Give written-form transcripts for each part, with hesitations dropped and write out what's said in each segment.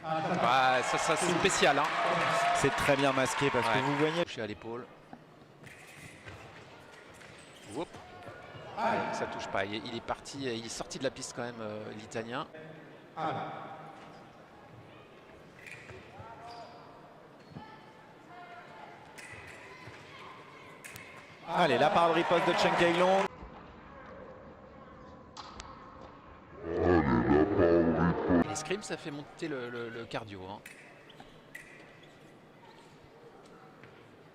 Bah, ça c'est spécial. Hein. C'est très bien masqué parce que vous voyez. Touché à l'épaule. Ça touche pas. Il est parti, il est sorti de la piste quand même, l'Italien. Allez, la parade riposte de Chen Kailong. L'escrime, ça fait monter le cardio. Hein.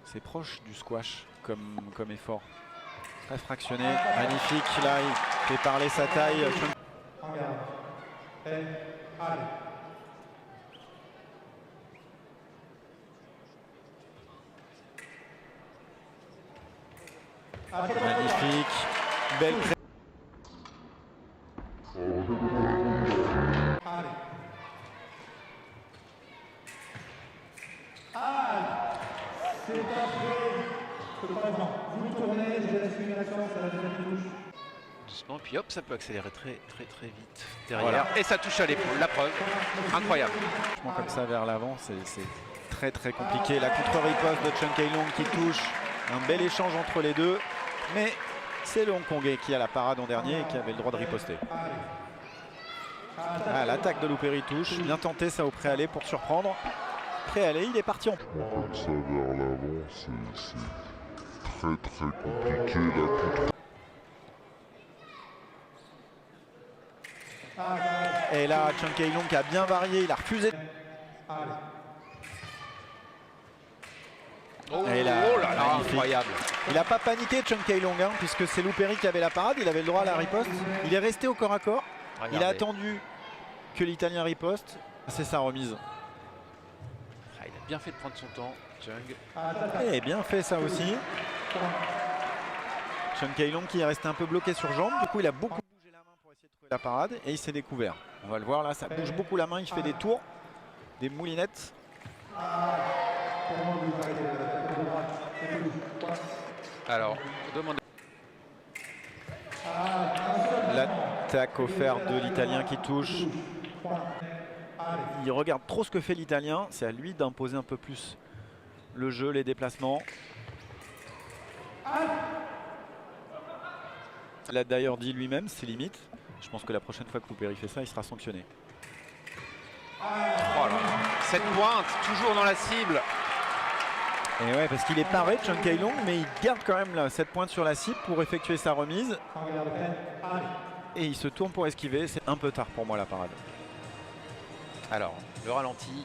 C'est proche du squash comme effort. Très fractionné, magnifique. Là, il fait parler sa taille. Magnifique, belle pré... Doucement, puis hop, ça peut accélérer très vite derrière. Voilà. Et ça touche à l'épaule, la preuve. Incroyable. Comme ça vers l'avant, c'est très compliqué. La contre-riposte de Chen Kailong qui touche. Un bel échange entre les deux. Mais c'est le Hongkongais qui a la parade en dernier et qui avait le droit de riposter. Ah, l'attaque de Louperi touche. Bien tenté ça au préalé pour surprendre. Préalé, il est parti en... Comme ça vers l'avant, c'est très compliqué la contre. Et là, Chen Kailong qui a bien varié, il a refusé. Et là, incroyable. Il n'a pas paniqué Chen Kailong, hein, puisque c'est Louperi qui avait la parade, il avait le droit à la riposte. Il est resté au corps à corps. Regardez. Il a attendu que l'Italien riposte. C'est sa remise. Il a bien fait de prendre son temps, Chung. Et bien fait ça aussi. Chen Kailong qui est resté un peu bloqué sur jambe. Du coup, il a beaucoup bougé la main pour essayer de trouver la parade. Et il s'est découvert. On va le voir là, ça bouge beaucoup la main. Il fait des tours, des moulinettes. Alors, demande. L'attaque offerte de l'Italien qui touche. Il regarde trop ce que fait l'Italien. C'est à lui d'imposer un peu plus le jeu, les déplacements. Il a d'ailleurs dit lui-même, c'est limite. Je pense que la prochaine fois que Louperi fait ça, il sera sanctionné. Oh là. Cette pointe, toujours dans la cible. Et ouais, parce qu'il est paré de Chen Kailong, mais il garde quand même là, cette pointe sur la cible pour effectuer sa remise. Et il se tourne pour esquiver. C'est un peu tard pour moi la parade. Alors, le ralenti.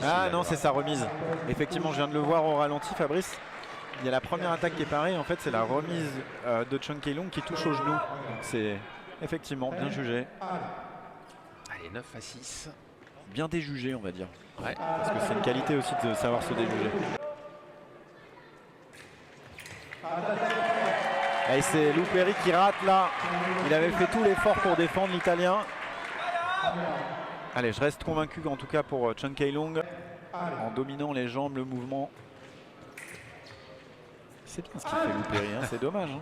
Ah non, c'est sa remise. Effectivement, je viens de le voir au ralenti, Fabrice. Il y a la première attaque qui est parée. En fait, c'est la remise de Chen Kailong qui touche au genou. C'est effectivement bien jugé. Allez, 9-6. Bien déjugé, on va dire. Ouais. Parce que c'est une qualité aussi de savoir se déjuger. Et c'est Louperi qui rate là. Il avait fait tout l'effort pour défendre l'Italien. Allez, je reste convaincu en tout cas pour Chen Kailong. En dominant les jambes, le mouvement. C'est bien ce qu'il fait Louperi, hein. C'est dommage. Hein.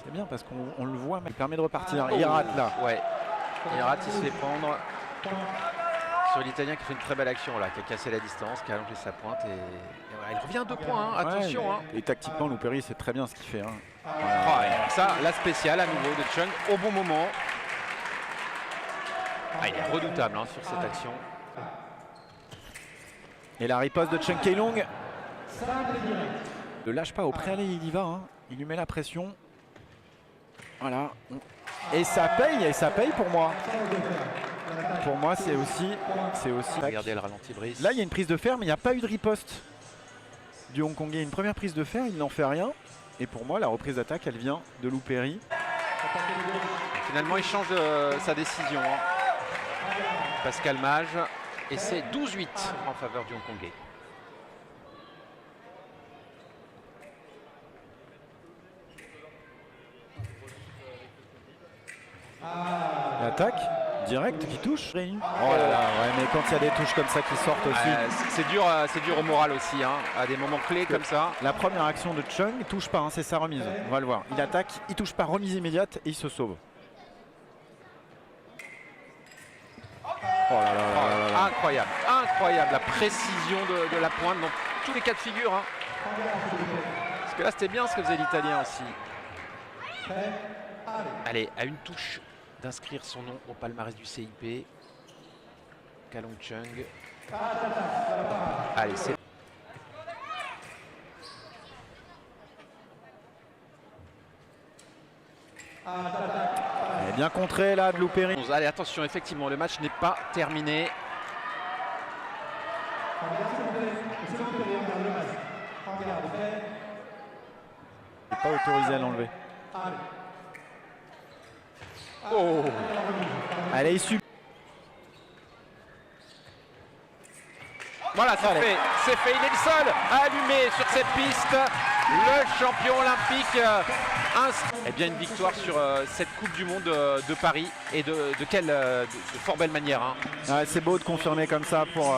C'est bien parce qu'on le voit, mais il permet de repartir. Il rate là. Ouais. Il rate, il se fait prendre sur l'Italien qui fait une très belle action là, qui a cassé la distance, qui a allongé sa pointe et voilà, il revient à 2 points, hein, attention. Ouais, hein. Et tactiquement, Louperi, c'est très bien ce qu'il fait. Hein. Ça, la spéciale à nouveau de Chung au bon moment. Il est redoutable hein, sur cette action. Et la riposte de Chen Kailong. Ne lâche pas, au préalé, il y va. Hein. Il lui met la pression. Voilà. Et ça paye pour moi. Pour moi, c'est aussi. Regardez le ralenti Brice. Là, il y a une prise de fer, mais il n'y a pas eu de riposte du Hongkongais. Une première prise de fer, il n'en fait rien. Et pour moi, la reprise d'attaque, elle vient de Louperi. Finalement, il change sa décision. Hein. Pascal Mage. Et c'est 12-8 en faveur du Hongkongais. L'attaque directe qui touche. Oh là là, ouais, mais quand il y a des touches comme ça qui sortent aussi. C'est dur au moral aussi, hein, à des moments clés comme ça. La première action de Chung, il touche pas, hein, c'est sa remise. On va le voir. Il attaque, il touche pas, remise immédiate et il se sauve. Oh là là là là là. Incroyable, incroyable la précision de la pointe dans tous les cas de figure. Hein. Parce que là, c'était bien ce que faisait l'Italien aussi. Allez, à une touche d'inscrire son nom au palmarès du CIP. Kalong Chung. Allez, c'est... Elle est bien contrée là de Loupéry. Allez, attention, effectivement, le match n'est pas terminé. Il n'est pas autorisé à l'enlever. Oh, Elle est issue. voilà, c'est fait, c'est fait. Il est le seul à allumer sur cette piste. Le champion olympique inscrit. Eh bien, une victoire sur cette Coupe du Monde de Paris et de fort belle manière. Hein. Ouais, c'est beau de confirmer comme ça pour